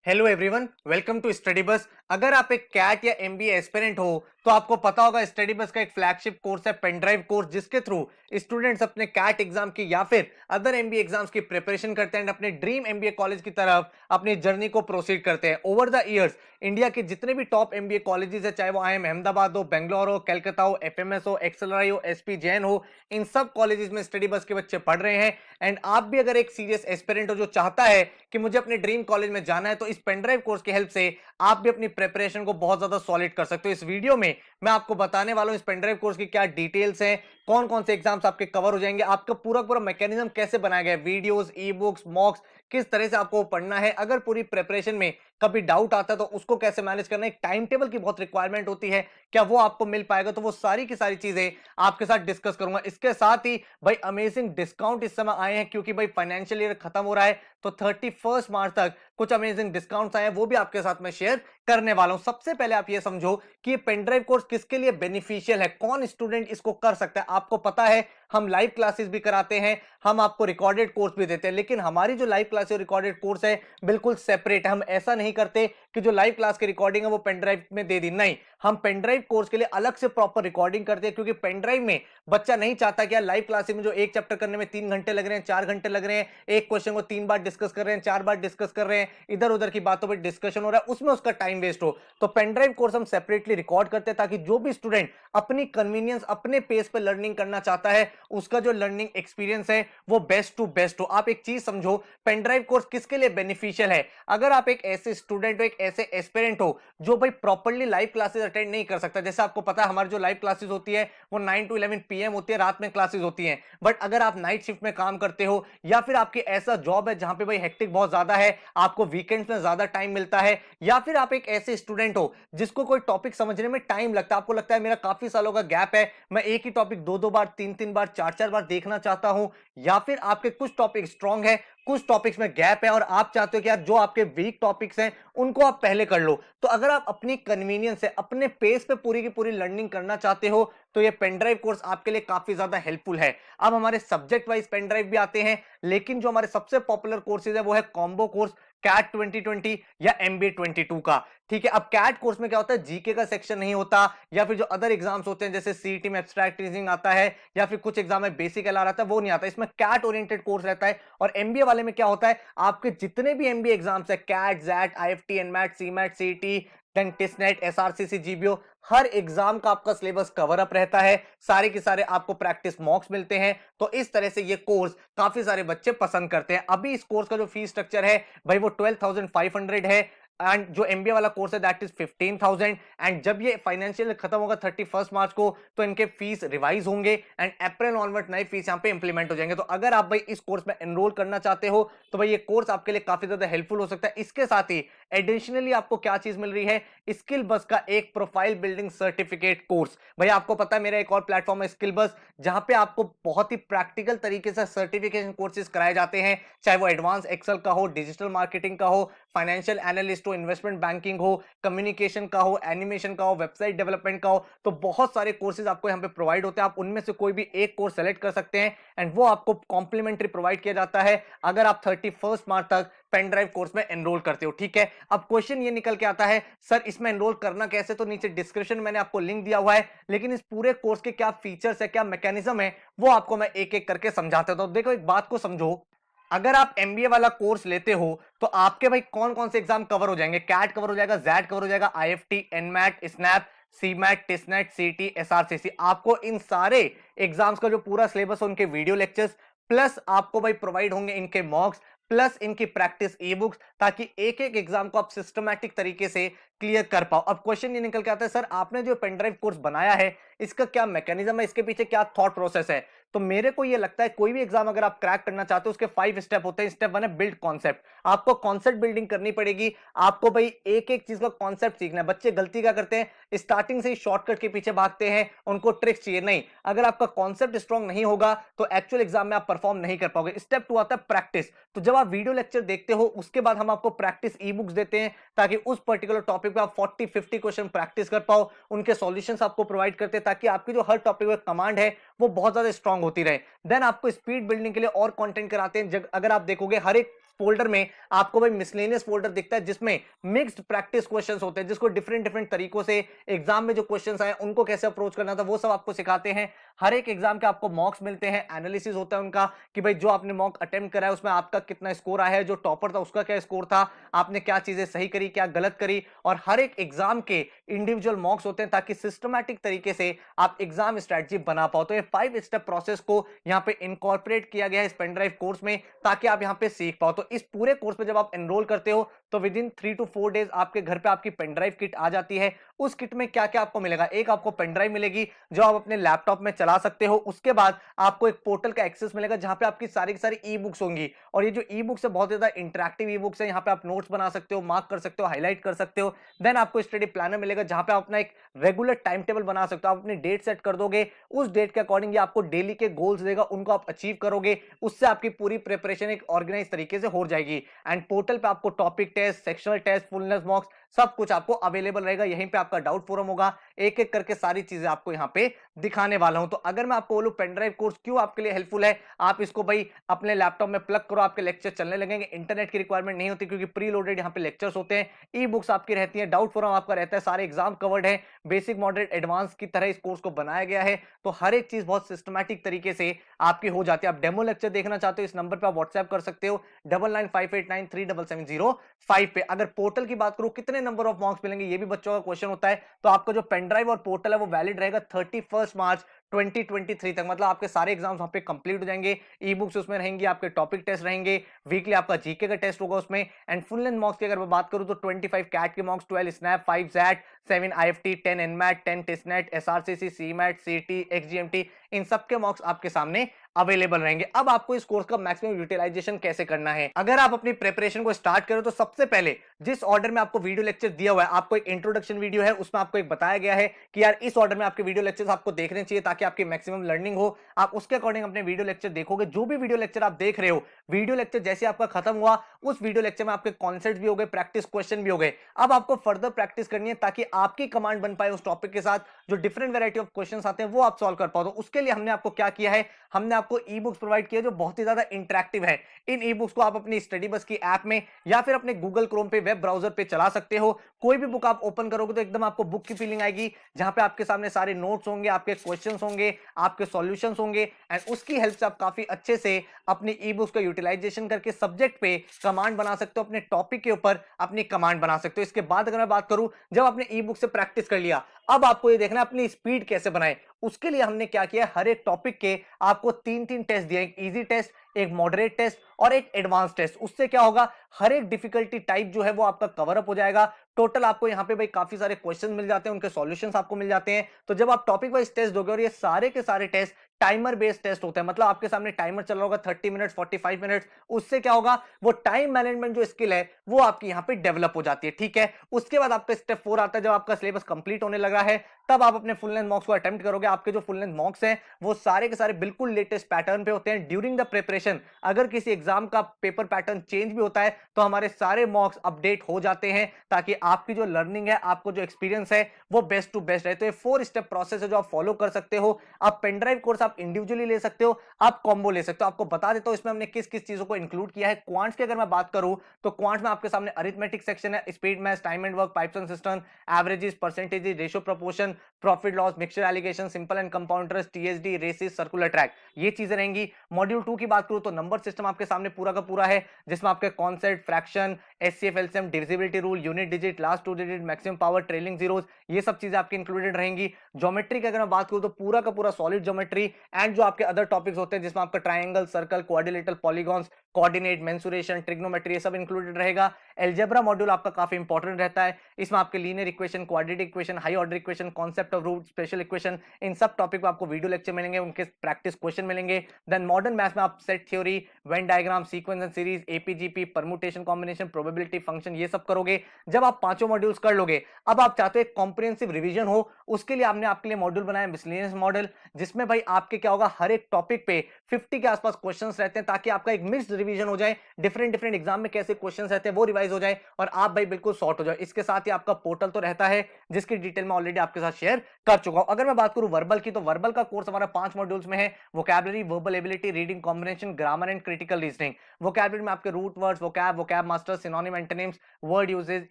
Hello everyone, welcome to study bus. अगर आप एक कैट या एमबीए एस्पिरेंट हो तो आपको पता होगा स्टडी बस का एक फ्लैगशिप कोर्स है पेन ड्राइव कोर्स, जिसके थ्रू स्टूडेंट्स अपने कैट एग्जाम की या फिर अदर एमबीए एग्जाम्स की प्रिपरेशन करते हैं, अपने ड्रीम एमबीए कॉलेज की तरफ अपनी जर्नी को प्रोसीड करते हैं। ओवर द ईयर्स इंडिया के जितने भी टॉप एमबीए कॉलेजेस है, चाहे वो आईएम अहमदाबाद हो, बेंगलोर हो, कलकत्ता हो, एफएमएस हो, एक्सएलआई हो, एसपी जैन हो, इन सब कॉलेजेस में स्टडी बस के बच्चे पढ़ रहे हैं। एंड आप भी अगर एक सीरियस एस्पिरेंट हो जो चाहता है कि मुझे अपने ड्रीम कॉलेज में जाना है, तो इस पेनड्राइव कोर्स की हेल्प से आप भी अपनी प्रिपरेशन को बहुत ज्यादा सॉलिड कर सकते हो। इस वीडियो में मैं आपको बताने वाला हूं इस पेनड्राइव कोर्स की क्या डिटेल्स हैं, कौन कौन से एग्जाम्स आपके कवर हो जाएंगे, आपका पूरा पूरा मैकेनिज्म कैसे बनाया गया है, वीडियोस, ई बुक्स, मॉक्स, किस तरह से आपको पढ़ना है, अगर पूरी प्रिपरेशन में कभी डाउट आता है तो उसको कैसे मैनेज करना है, एक टाइम टेबल की बहुत रिक्वायरमेंट होती है, क्या वो आपको मिल पाएगा, तो वो सारी की सारी चीजें आपके साथ डिस्कस करूंगा। इसके साथ ही भाई अमेजिंग डिस्काउंट इस समय आए हैं, क्योंकि भाई फाइनेंशियल ईयर खत्म हो रहा है, तो 31 मार्च तक कुछ अमेजिंग डिस्काउंट्स आए हैं, वो भी आपके साथ में शेयर करने वाला हूं। सबसे पहले आप ये समझो कि ये पेनड्राइव कोर्स किसके लिए बेनिफिशियल है, कौन स्टूडेंट इसको कर सकता है। आपको पता है हम लाइव क्लासेस भी कराते हैं, हम आपको रिकॉर्डेड कोर्स भी देते हैं, लेकिन हमारी जो लाइव क्लास और रिकॉर्डेड कोर्स है बिल्कुल सेपरेट है। हम ऐसा नहीं करते कि जो लाइव क्लास की रिकॉर्डिंग है वो पेनड्राइव में दे दी, नहीं, हम पेनड्राइव कोर्स के लिए अलग से प्रॉपर रिकॉर्डिंग करते हैं, क्योंकि पेनड्राइव में बच्चा नहीं चाहता कि यार लाइव क्लास में जो एक चैप्टर करने में 3 घंटे लग रहे हैं, 4 घंटे लग रहे हैं, एक क्वेश्चन को 3 बार डिस्कस कर रहे हैं, 4 बार डिस्कस कर रहे हैं, इधर उधर की बातों पर डिस्कशन हो रहा है, उसमें उसका टाइम वेस्ट हो। तो पेनड्राइव कोर्स हम सेपरेटली रिकॉर्ड करते हैं, ताकि जो भी स्टूडेंट अपनी कन्वीनियंस अपने पेस पे लर्निंग करना चाहता है, उसका जो लर्निंग एक्सपीरियंस है वो बेस्ट टू बेस्ट हो। आप एक चीज समझो, पेनड्राइव कोर्स किसके लिए बेनिफिशियल है। अगर आप एक ऐसे स्टूडेंट हो, एक ऐसे एस्पिरेंट हो जो भाई प्रॉपर्ली लाइव क्लासेस अटेंड नहीं कर सकता, जैसे आपको पता है हमारी जो लाइव क्लासेस होती है वो 9 to 11 पीएम होती है, रात में क्लासेस होती हैं। बट अगर आप नाइट शिफ्ट में काम करते हो या फिर आपकी ऐसा जॉब है जहां पे भाई हेक्टिक बहुत ज्यादा है, आपको वीकेंड्स में ज्यादा टाइम मिलता है, या फिर आप एक ऐसे स्टूडेंट हो जिसको कोई टॉपिक समझने में टाइम लगता है, आपको लगता है मेरा काफी सालों का गैप है, मैं एक ही टॉपिक दो दो बार, तीन तीन बार, चार चार बार देखना चाहता हूं, या फिर आपके कुछ टॉपिक स्ट्रांग है, कुछ टॉपिक्स में गैप है और आप चाहते हो कि यार जो आपके वीक टॉपिक्स हैं उनको आप पहले कर लो, तो अगर आप अपनी कन्वीनियंस से अपने पेस पे पूरी की पूरी लर्निंग करना चाहते हो तो ये पेनड्राइव कोर्स आपके लिए काफी ज्यादा हेल्पफुल है। अब हमारे सब्जेक्ट वाइज पेनड्राइव भी आते हैं, लेकिन जो हमारे सबसे पॉपुलर कोर्सेज है वो है कॉम्बो कोर्स कैट 2020 या एमबीए 22 का। ठीक है, अब कैट कोर्स में क्या होता है, जीके का सेक्शन नहीं होता, या फिर जो अदर एग्जाम्स होते हैं जैसे सीईटी में एब्स्ट्रैक्ट रीजनिंग आता है, या फिर कुछ एग्जाम में बेसिक एलआर आता है, वो नहीं आता। इसमें कैट ओरिएंटेड कोर्स रहता है। और एमबीए वाले में क्या होता है, आपके जितने भी एमबीए एग्जाम्स है, CAT, XAT, IFT, NMAT, CMAT, CET, then TISSNET, SRCC, GBO, हर एग्जाम का आपका सिलेबस कवर अप रहता है, सारे के सारे आपको प्रैक्टिस मॉक्स मिलते हैं। तो इस तरह से ये कोर्स काफी सारे बच्चे पसंद करते हैं। अभी इस कोर्स का जो फीस स्ट्रक्चर है भाई वो 12,500 है, एंड जो एमबीए वाला कोर्स है दैट इज 15,000। एंड जब ये फाइनेंशियल खत्म होगा 31 मार्च को, तो इनके फीस रिवाइज होंगे एंड अप्रैल ऑनवर्ड नए फीस यहाँ पे इंप्लीमेंट हो जाएंगे। तो अगर आप भाई इस कोर्स में एनरोल करना चाहते हो तो भाई ये कोर्स आपके लिए काफी ज्यादा हेल्पफुल हो सकता है। इसके साथ ही एडिशनली आपको क्या चीज मिल रही है, स्किल बस का एक प्रोफाइल बिल्डिंग सर्टिफिकेट कोर्स। भाई आपको पता है मेरा एक और प्लेटफॉर्म है स्किल बस, जहां पे आपको बहुत ही प्रैक्टिकल तरीके से सर्टिफिकेशन कोर्सेज कराए जाते हैं, चाहे वो एडवांस एक्सेल का हो, डिजिटल मार्केटिंग का हो, फाइनेंशियल एनालिस्ट हो, इन्वेस्टमेंट बैंकिंग हो, कम्युनिकेशन का हो, एनिमेशन का हो, वेबसाइट डेवलपमेंट का हो। तो बहुत सारे कोर्सेज आपको यहाँ पे प्रोवाइड होते हैं, आप उनमें से कोई भी एक कोर्स सेलेक्ट कर सकते हैं एंड वो आपको कॉम्प्लीमेंट्री प्रोवाइड किया जाता है अगर आप 31 मार्च तक पेन ड्राइव कोर्स में एनरोल करते हो। ठीक है, अब क्वेश्चन ये निकल के आता है सर इसमें एनरोल करना कैसे, तो नीचे डिस्क्रिप्शन में मैंने आपको लिंक दिया हुआ है, लेकिन इस पूरे कोर्स के क्या फीचर्स है, क्या मैकेनिज्म है, वो आपको मैं एक एक करके समझाता हूं। तो देखो एक बात को समझो, अगर आप एमबीए वाला कोर्स लेते हो तो आपके भाई कौन कौन से एग्जाम कवर हो जाएंगे, कैट कवर हो जाएगा, जैट कवर हो जाएगा, आईएफटी, एनमैट, स्नैप, सीमैट, टिसनेट, सीटी, एसआरसीसी, आपको इन सारे एग्जाम्स का जो पूरा सिलेबस है उनके वीडियो लेक्चर्स प्लस आपको भाई प्रोवाइड होंगे इनके मॉक्स प्लस इनकी प्रैक्टिस ई बुक्स, ताकि एक एक एग्जाम को आप सिस्टमैटिक तरीके से क्लियर कर पाओ। अब क्वेश्चन ये निकल के आता है सर आपने जो पेनड्राइव कोर्स बनाया है इसका क्या मैकेनिज्म है, इसके पीछे क्या थॉट प्रोसेस है। तो मेरे को ये लगता है कोई भी एग्जाम अगर आप क्रैक करना चाहते हो उसके 5 स्टेप होते हैं। स्टेप 1 है बिल्ड कॉन्सेप्ट, आपको कॉन्सेप्ट बिल्डिंग करनी पड़ेगी, आपको भाई एक एक चीज का कॉन्सेप्ट सीखना है। बच्चे गलती क्या करते हैं, स्टार्टिंग से ही शॉर्टकट के पीछे भागते हैं, उनको ट्रिक्स चाहिए, नहीं, अगर आपका कॉन्सेप्ट स्ट्रॉन्ग नहीं होगा तो एक्चुअल एग्जाम में आप परफॉर्म नहीं कर पाओगे। स्टेप 2 आता है प्रैक्टिस, तो जब आप वीडियो लेक्चर देखते हो उसके बाद हम आपको प्रैक्टिस ई बुक्स देते हैं ताकि उस पर्टिकुलर टॉपिक पे आप 40-50 क्वेश्चन प्रैक्टिस कर पाओ, उनके सॉल्यूशंस आपको प्रोवाइड करते हैं ताकि आपकी जो हर टॉपिक पे कमांड है वो बहुत ज्यादा स्ट्रांग होती रहे। देन आपको स्पीड बिल्डिंग के लिए और कंटेंट कराते हैं। अगर आप देखोगे हर एक फोल्डर में आपको भाई मिसलेनियस फोल्डर दिखता है जिसमें मिक्स्ड प्रैक्टिस क्वेश्चंस होते हैं, जिसको डिफरेंट डिफरेंट तरीकों से एग्जाम में जो क्वेश्चंस आए उनको कैसे अप्रोच करना था वो सब आपको सिखाते हैं। हर एक एग्जाम के आपको मॉक्स मिलते हैं, एनालिसिस होता है उनका कि भाई जो आपने मॉक अटेम्प्ट करा है उसमें आपका कितना स्कोर आया है, जो टॉपर था उसका क्या स्कोर था, आपने क्या चीजें सही करी क्या गलत करी, और हर एक एग्जाम के इंडिविजुअल मॉक्स होते हैं ताकि सिस्टमैटिक तरीके से आप एग्जाम स्ट्रेटजी बना पाओ। तो ये 5 स्टेप प्रोसेस को यहाँ पे इनकॉर्पोरेट किया गया है इस पेन ड्राइव कोर्स में ताकि आप यहाँ पे सीख पाओ। तो इस पूरे कोर्स में जब आप एनरोल करते हो तो विद इन 3 to 4 डेज आपके घर पे आपकी पेन ड्राइव किट आ जाती है। उस किट में क्या क्या आपको मिलेगा, एक आपको पेन ड्राइव मिलेगी जो आप अपने लैपटॉप में चला सकते हो, उसके बाद आपको एक पोर्टल का एक्सेस मिलेगा जहां पे आपकी सारी की सारी ई बुक्स होंगी, और ये जो ई बुक्स है बहुत ज्यादा इंटरेक्टिव ई बुक्स है, यहाँ पे आप नोट्स बना सकते हो, मार्क कर सकते हो, हाईलाइट कर सकते हो। देन आपको स्टडी प्लानर मिलेगा जहां पे आप अपना एक रेगुलर टाइम टेबल बना सकते हो, आप अपनी डेट सेट कर दोगे, उस डेट के अकॉर्डिंग ये आपको डेली के गोल्स देगा, उनको आप अचीव करोगे, उससे आपकी पूरी प्रिपरेशन एक ऑर्गेनाइज तरीके से हो जाएगी। एंड पोर्टल पे आपको topic test, sectional test, fullness mocks सब कुछ आपको अवेलेबल रहेगा। यहीं पे आपका डाउट फोरम होगा, एक एक करके सारी चीजें आपको यहाँ पे दिखाने वाला हूं। तो अगर मैं आपको बोलूं पेन ड्राइव कोर्स क्यों आपके लिए हेल्पफुल है, आप इसको भाई अपने लैपटॉप में प्लग करो, आपके लेक्चर चलने लगेंगे, इंटरनेट की रिक्वायरमेंट नहीं होती क्योंकि प्री लोडेड यहाँ पे लेक्चर्स होते हैं, ई बुक्स आपकी रहती है, डाउट फोरम आपका रहता है, सारे एग्जाम कवर्ड है, बेसिक मॉडरेट एडवांस की तरह इस कोर्स को बनाया गया है। तो हर एक चीज बहुत सिस्टमैटिक तरीके से आपकी हो जाती है। आप डेमो लेक्चर देखना चाहते हो इस नंबर पे आप व्हाट्सएप कर सकते हो 9958937705 पे। अगर पोर्टल की बात करूं कितने नंबर ऑफ मार्क्स मिलेंगे ये भी बच्चों का क्वेश्चन होता है, तो आपका जो पेन ड्राइव और पोर्टल है वो वैलिड रहेगा 31 मार्च 2023 तक, मतलब आपके सारे एग्जाम्स वहां पे कंप्लीट हो जाएंगे, ई बुक्स उसमें रहेंगी, आपके टॉपिक टेस्ट रहेंगे, वीकली आपका जीके का टेस्ट होगा उसमें, एंड फुल लेंथ मॉक्स की अगर मैं बात करूं तो 25 कैट के mocks, 12 SNAP, 5 XAT, 7 IFT, 10 NMAT, 10 TISSNET, SRCC, CMAT, CET, XGMT, इन सबके मॉक्स आपके सामने अवेलेबल रहेंगे। अब आपको इस कोर्स का मैक्सिमम यूटिलाइजेशन कैसे करना है, अगर आप अपनी प्रिपरेशन को स्टार्ट करो तो सबसे पहले जिस ऑर्डर में आपको वीडियो लेक्चर दिया हुआ है, आपको एक इंट्रोडक्शन वीडियो है उसमें आपको एक बताया गया है कि यार इस ऑर्डर में आपके वीडियो लेक्चर्स आपको देखने चाहिए ताकि आपकी मैक्सिमम लर्निंग हो, आप उसके अकॉर्डिंग अपने वीडियो लेक्चर देखोगे। जो भी वीडियो लेक्चर आप देख रहे हो, वीडियो लेक्चर जैसे आपका खत्म हुआ उस वीडियो लेक्चर में आपके कॉन्सेप्ट भी हो गए, प्रैक्टिस क्वेश्चन भी हो गए। अब आपको फर्दर प्रैक्टिस करनी है ताकि आपकी कमांड बन पाए उस टॉपिक के साथ, जो डिफरेंट वैरायटी ऑफ क्वेश्चंस आते हैं वो आप सॉल्व कर पाओ। तो उसके लिए हमने आपको क्या किया है, हमने आपको ई बुक्स प्रोवाइड किया जो बहुत ही ज्यादा इंटरेक्टिव है। इन ई बुक्स को आप अपनी स्टडी बस की ऐप में या फिर अपने गूगल क्रोम पे वेब ब्राउजर पे चला सकते हो। कोई भी बुक आप ओपन करोगे तो एकदम आपको बुक की फीलिंग आएगी, जहां पे आपके सामने सारे नोट्स होंगे, आपके क्वेश्चंस होंगे, आपके सॉल्यूशंस होंगे, एंड उसकी हेल्प से आप काफी अच्छे से अपनी ई बुक्स का यूटिलाइजेशन करके सब्जेक्ट पे कमांड बना सकते हो, अपने टॉपिक के ऊपर अपनी कमांड बना सकते हो। इसके बाद अगर मैं बात करूं, जब आपने ई बुक से प्रैक्टिस कर लिया, अब आपको ये देखना है अपनी स्पीड कैसे बनाए। उसके लिए हमने क्या किया, हर एक टॉपिक के आपको 3 टेस्ट दिए, एक इजी टेस्ट, एक मॉडरेट टेस्ट और एक एडवांस टेस्ट। उससे क्या होगा, हर एक डिफिकल्टी टाइप जो है वो आपका कवर अप हो जाएगा। टोटल आपको यहाँ पे भाई काफी सारे क्वेश्चन मिल जाते हैं, उनके सॉल्यूशंस आपको मिल जाते हैं। तो जब आप टॉपिक वाइज टेस्ट दोगे, और ये सारे के सारे टेस्ट टाइमर बेस्ड टेस्ट होते हैं, मतलब आपके सामने टाइमर चल रहा होगा 30 मिनट्स, 45 मिनट्स, उससे क्या होगा, वो टाइम मैनेजमेंट जो स्किल है वो आपकी यहाँ पे डेवलप हो जाती है। ठीक है, उसके बाद आपका स्टेप 4 आता है, जब आपका सिलेबस कंप्लीट होने लगा है तब आप अपने फुल लेंथ मॉक्स को अटेम्प्ट करोगे। आपके जो फुल लेंथ मॉक्स हैं वो सारे के सारे बिल्कुल लेटेस्ट पैटर्न पे होते हैं। ड्यूरिंग द प्रिपरेशन अगर किसी एग्जाम का पेपर पैटर्न चेंज भी होता है तो हमारे सारे मॉक्स अपडेट हो जाते हैं ताकि आपकी जो लर्निंग है, आपको जो एक्सपीरियंस है वो बेस्ट टू बेस्ट रहे। तो ये 4 स्टेप प्रोसेस है जो आप फॉलो कर सकते हो। आप पेन ड्राइव कोर्स आप इंडिविजुअली ले सकते हो, आप कॉम्बो ले सकते हो। आपको बता देता हूं इसमें हमने किस किस चीजों को इंक्लूड किया है। क्वांट्स की अगर मैं बात करूं तो क्वांट्स में आपके सामने अरिथमेटिक सेक्शन है, speed maths, time and work, pipes and system, averages, percentages, ratio proportion, profit loss, mixture alligation, simple and compounders, TSD, races, circular track, ये चीजें रहेंगी। मॉड्यूल 2 की बात करूं तो नंबर सिस्टम आपके सामने पूरा का पूरा है, जिसमें आपके concept, fraction, HCF, LCM, divisibility rule, unit digit, last 2 digit, maximum power, trailing zeros, ये सब चीजें आपकी इंक्लूडेड रहेंगी। ज्योमेट्री की अगर मैं बात करूं तो पूरा का पूरा सॉलिड ज्योमेट्री एंड जो आपके अदर टॉपिक्स होते हैं जिसमें आपका triangle, circle, quadrilateral, polygons, coordinate, mensuration, trigonometry, ये सब इंक्लूडेड रहेगा। अलजेब्रा मॉड्यूल आपका काफी इंपॉर्टेंट रहता है, इसमें आपके linear equation, quadratic equation, high order equation, concept of root, special equation, इन सब टॉपिक पे आपको वीडियो लेक्चर मिलेंगे, उनके प्रैक्टिस क्वेश्चन मिलेंगे। देन मॉडर्न मैथ्स में आप set theory, Venn diagram, sequence and series, AP GP, permutation, combination, probability, function, ये सब करोगे। जब आप पांचों मॉड्यूल्स कर लोगे, अब आप चाहते हो एक कॉम्प्रिहेंसिव रिवीजन हो, उसके लिए हमने आपके लिए मॉड्यूल बनाया मिसलेनियस मॉडल, जिसमें भाई आपके क्या होगा, हर एक टॉपिक पे 50 के आसपास क्वेश्चंस रहते हैं ताकि आपका एक मिक्स्ड रिवीजन हो जाए, डिफरेंट डिफरेंट एग्जाम में कैसे क्वेश्चन रहते हैं वो रिवाइज हो जाए और आप भाई बिल्कुल सॉर्ट हो जाए। इसके साथ ही आपका पोर्टल तो रहता है जिसकी डिटेल मैं ऑलरेडी आपके साथ शेयर कर चुका हूं। अगर मैं बात करूं वर्बल की, तो वर्बल का कोर्स हमारा 5 मॉड्यूल्स में है। Vocabulary, verbal ability, reading comprehension, grammar and critical reasoning. Vocabulary में आपके root words, vocab master, synonym, antonyms, word usages,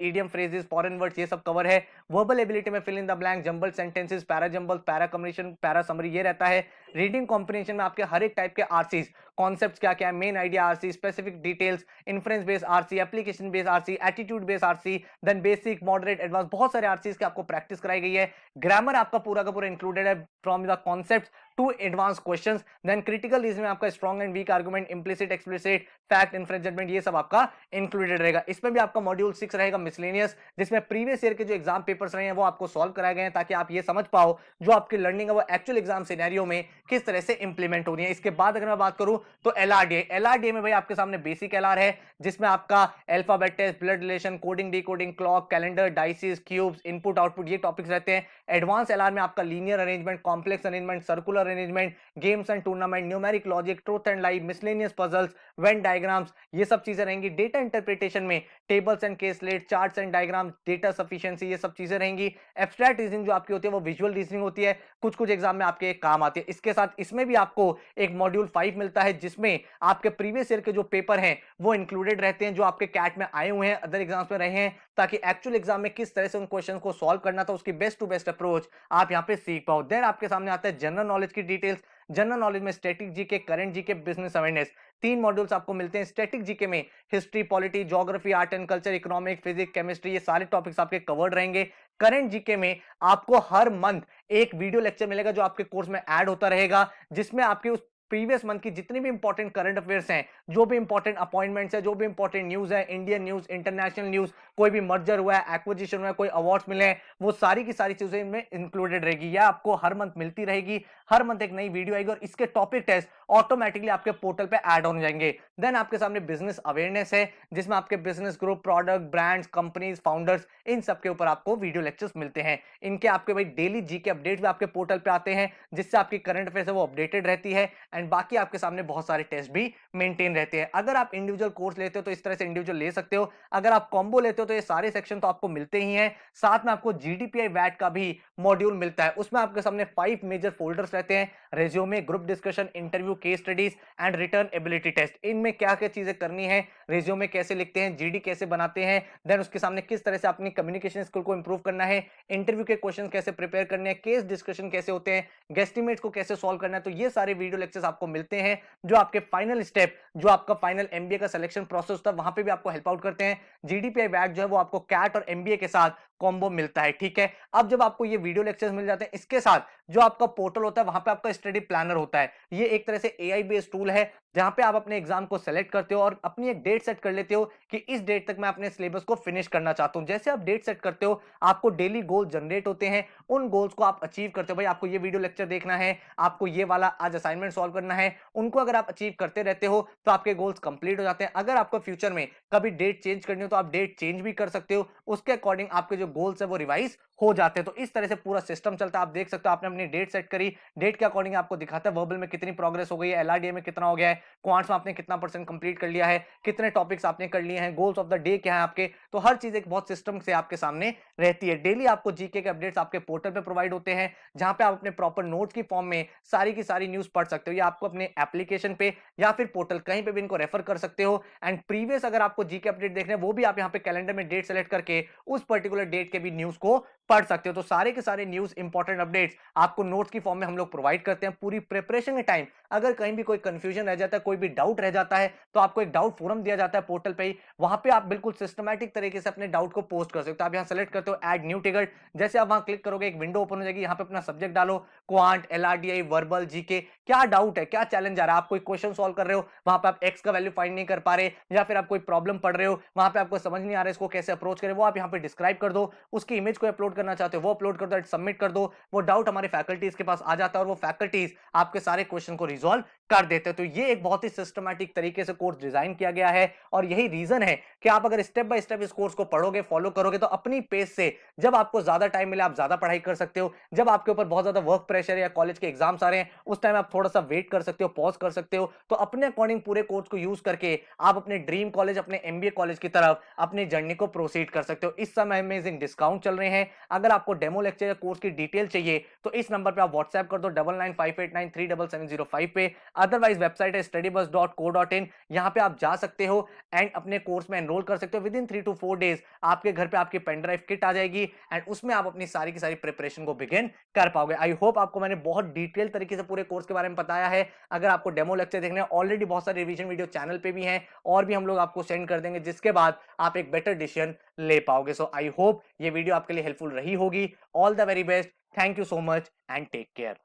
idiom, phrases, foreign words, ये सब कवर है। वर्बल एबिलिटी में fill in the blank, jumble sentences, para jumble, para communication, para summary, ये रहता है। Reading comprehension में आपके हर एक टाइप के आरसीज, कॉन्सेप्ट्स क्या क्या है, main idea RC, specific details, inference based RC, application based RC, attitude based RC, then basic, moderate, advance, बहुत सारे आरसीज की आपको प्रैक्टिस कराई गई है। ग्रामर आपका पूरा का पूरा इंक्लूडेड है from the concept to advance questions. Then critical reasoning में आपका strong and weak argument, implicit, explicit, fact, inference, judgement, ये सब आपका इंक्लूडेड रहेगा। इसमें भी आपका मॉड्यूल 6 रहेगा मिसलेनियस, जिसमें प्रीवियस ईयर के जो एग्जाम पेपर्स रहे हैं वो आपको सॉल्व कराए गए हैं, ताकि आप ये समझ पाओ जो आपकी लर्निंग है वो एक्चुअल एग्जाम सिनेरियो में किस तरह से इंप्लीमेंट हो रही है। इसके बाद अगर मैं बात करूं तो एलआरडीए में भाई आपके सामने बेसिक एलआर है, जिसमें आपका alphabet test, blood relation, coding, decoding, clock, calendar, dices, cubes, input output, ये टॉपिक्स रहते हैं। एडवांस एलआर में आपका linear arrangement, complex arrangement, circular arrangement, games and tournament, numeric logic, truth and live, miscellaneous puzzles, Venn diagrams, ये सब चीजें रहेंगी। Data interpretation में tables and caselet, charts and diagram, data sufficiency, ये सब चीजें रहेंगी। एब्स्ट्रैक्ट रीजनिंग जो आपकी होती है वो विजुअल रीजनिंग होती है, कुछ कुछ एग्जाम में आपके काम आती है। इसके साथ इसमें भी आपको एक मॉड्यूल 5 मिलता है, जिसमें आपके प्रीवियस ईयर के जो पेपर हैं वो इंक्लूडेड रहते हैं, जो आपके कैट में आए हुए हैं, अदर एग्जाम्स में रहे हैं, ताकि एक्चुअल एग्जाम में किस तरह से उन क्वेश्चन को सॉल्व करना था उसकी बेस्ट टू बेस्ट अप्रोच आप यहां पे सीख पाओ। देन आपके सामने आता है जनरल नॉलेज की डिटेल्स। जनरल नॉलेज में static GK, current GK, business awareness, 3 modules आपको मिलते हैं। स्टैटिक जीके में history, polity, geography, art and culture, economic, physics, chemistry, ये सारे टॉपिक्स आपके कवर्ड रहेंगे। करंट जीके में आपको हर मंथ एक वीडियो लेक्चर मिलेगा जो आपके कोर्स में ऐड होता रहेगा, जिसमें आपके उस प्रीवियस मंथ की जितनी भी इंपॉर्टेंट करंट अफेयर्स हैं, जो भी इंपॉर्टेंट अपॉइंटमेंट्स है, जो भी इंपॉर्टेंट न्यूज है, इंडियन न्यूज, इंटरनेशनल न्यूज, कोई भी मर्जर हुआ है, एक्विजिशन हुआ है, कोई अवार्ड्स मिले हैं, वो सारी की सारी चीजें इनमें इंक्लूडेड रहेगी। यह आपको हर मंथ मिलती रहेगी। हर मंथ एक नई वीडियो आएगी और इसके टॉपिक टेस्ट ऑटोमेटिकली आपके पोर्टल पे ऐड हो जाएंगे। देन आपके सामने बिजनेस अवेयरनेस है, जिसमें आपके business group, product, brands, companies, founders, इन सब के ऊपर आपको वीडियो लेक्चर्स मिलते हैं। इनके आपके भाई डेली जीके अपडेट भी आपके पोर्टल पे आते हैं, जिससे आपकी करंट अफेयर्स है वो अपडेटेड रहती है। एंड बाकी आपके सामने बहुत सारे टेस्ट भी मेंटेन रहते हैं। अगर आप इंडिविजुअल कोर्स लेते हो तो इस तरह से इंडिविजुअल ले सकते हो, अगर आप कॉम्बो लेते हो तो ये सारे सेक्शन तो आपको मिलते ही हैं। साथ में आपको जीडीपीआई वैट का भी मॉड्यूल मिलता है। उसमें आपके सामने 5 मेजर फोल्डर्स रहते हैं, resume, group discussion, interview, case studies and written ability test. इनमें क्या क्या चीजें करनी है, रेज्यूमे कैसे लिखते हैं, जीडी कैसे बनाते हैं, देन उसके सामने किस तरह से अपनी कम्युनिकेशन स्किल को इंप्रूव करना है, इंटरव्यू के क्वेश्चन कैसे प्रिपेयर करने हैं, केस डिस्कशन कैसे होते हैं, गेस्टिमेट्स को कैसे सॉल्व करना है। तो ये सारे वीडियो लेक्चर्स आपको मिलते हैं, जो आपके फाइनल स्टेप, जो आपका फाइनल एमबीए का सिलेक्शन प्रोसेस होता है, वहां पे भी आपको हेल्प आउट करते हैं। जीडीपीआई बैच जो है वो आपको कैट और एमबीए के साथ कॉम्बो मिलता है। ठीक है, अब जब आपको ये वीडियो लेक्चर्स मिल जाते हैं, इसके साथ जो आपका पोर्टल होता है वहां पे आपका स्टडी प्लानर होता है। ये एक तरह से एआई बेस्ड टूल है, जहां पे आप अपने एग्जाम को सेलेक्ट करते हो और अपनी एक डेट सेट कर लेते हो कि इस डेट तक मैं अपने सिलेबस को फिनिश करना चाहता हूं। जैसे आप डेट सेट करते हो, आपको डेली गोल जनरेट होते हैं, उन गोल्स को आप अचीव करते हो। भाई आपको ये वीडियो लेक्चर देखना है, आपको ये वाला आज असाइनमेंट सॉल्व करना है, उनको अगर आप अचीव करते रहते हो तो आपके गोल्स कंप्लीट हो जाते हैं। अगर आपको फ्यूचर में कभी डेट चेंज करनी हो तो आप डेट चेंज भी कर सकते हो, उसके अकॉर्डिंग आपके जो गोल्स है वो रिवाइज हो जाते हैं। तो इस तरह से पूरा सिस्टम चलता है। आप देख सकते हो, आपने अपनी डेट सेट करी, डेट के अकॉर्डिंग आपको दिखाता है वर्बल में कितनी प्रोग्रेस हो गई है, एलआरडीए में कितना हो गया है, क्वांट्स में आपने कितना परसेंट कंप्लीट कर लिया है, कितने टॉपिक्स आपने कर लिए हैं, गोल्स ऑफ द डे क्या है आपके। तो हर चीज एक बहुत सिस्टम से आपके सामने रहती है। डेली आपको जीके के अपडेट्स आपके पोर्टल पे प्रोवाइड होते हैं, जहां पे आप अपने प्रॉपर नोट्स की फॉर्म में सारी की सारी न्यूज पढ़ सकते हो, या आपको अपने एप्लीकेशन पे या फिर पोर्टल कहीं पे भी इनको रेफर कर सकते हो। एंड प्रीवियस अगर आपको जीके अपडेट देखने हैं, वो भी आप यहाँ पे कैलेंडर में डेट सेलेक्ट करके उस पर्टिकुलर डेट के भी न्यूज को पढ़ सकते हो। तो सारे के सारे न्यूज, इंपॉर्टेंट अपडेट्स आपको नोट्स की फॉर्म में हम लोग प्रोवाइड करते हैं पूरी प्रिपरेशन के टाइम। अगर कहीं भी कोई कंफ्यूजन रह जाता है, कोई भी डाउट रह जाता है, तो आपको एक डाउट फोरम दिया जाता है पोर्टल पे ही, वहां पे आप बिल्कुल सिस्टमैटिक तरीके से अपने डाउट को पोस्ट कर सकते हो। आप यहाँ सेलेक्ट करते हो ऐड न्यू टिकट, जैसे आप वहां क्लिक करोगे एक विंडो ओपन हो जाएगी, यहाँ पे अपना सब्जेक्ट डालो, क्वांट, एलआरडीआई, वर्बल, जीके, क्या डाउट है, क्या चैलेंज आ रहा है, आप कोई क्वेश्चन सॉल्व कर रहे हो, वहां पे आप एक्स का वैल्यू फाइंड नहीं कर पा रहे, या फिर आप कोई प्रॉब्लम पढ़ रहे हो, वहां पे आपको समझ नहीं आ रहा है इसको कैसे अप्रोच करें, वो आप यहाँ पे डिस्क्राइब कर दो। उसकी इमेज को अपलोड करना चाहते हो वो अपलोड कर दो, सबमिट कर दो। वो डाउट हमारे फैकल्टीज के पास आ जाता है और वो फैकल्टीज आपके सारे क्वेश्चन को रिजॉल्व कर देते हो। तो ये एक बहुत ही सिस्टमैटिक तरीके से कोर्स डिजाइन किया गया है और यही रीजन है कि आप अगर स्टेप बाय स्टेप इस कोर्स को पढ़ोगे, फॉलो करोगे तो अपनी पेस से जब आपको ज्यादा टाइम मिले आप ज्यादा पढ़ाई कर सकते हो। जब आपके ऊपर बहुत ज्यादा वर्क प्रेशर या कॉलेज के एग्जाम्स आ रहे हैं उस टाइम आप थोड़ा सा वेट कर सकते हो, पॉज कर सकते हो। तो अपने अकॉर्डिंग पूरे कोर्स को यूज करके आप अपने ड्रीम कॉलेज, अपने एमबीए कॉलेज की तरफ अपनी जर्नी को प्रोसीड कर सकते हो। इस समय अमेजिंग डिस्काउंट चल रहे हैं। अगर आपको डेमो लेक्चर या कोर्स की डिटेल चाहिए तो इस नंबर पे आप व्हाट्सएप कर दो 9958937705 पे। अदरवाइज वेबसाइट है studybus.co.in, यहां पे आप जा सकते हो एंड अपने कोर्स में एनरोल कर सकते हो। विद इन 3 to 4 डेज आपके घर पे आपकी पेन ड्राइव किट आ जाएगी एंड उसमें आप अपनी सारी की सारी प्रिपरेशन को बिगिन कर पाओगे। आई होप आपको मैंने बहुत डिटेल तरीके से पूरे कोर्स के बारे में बताया है। अगर आपको डेमो लेक्चर देखने हैं, ऑलरेडी बहुत सारे रिवीजन वीडियो चैनल पे भी हैं और भी हम लोग आपको सेंड कर देंगे जिसके बाद आप एक बेटर डिसीजन ले पाओगे। सो आई होप ये वीडियो आपके लिए हेल्पफुल रही होगी। All the very best, thank you so much and take care.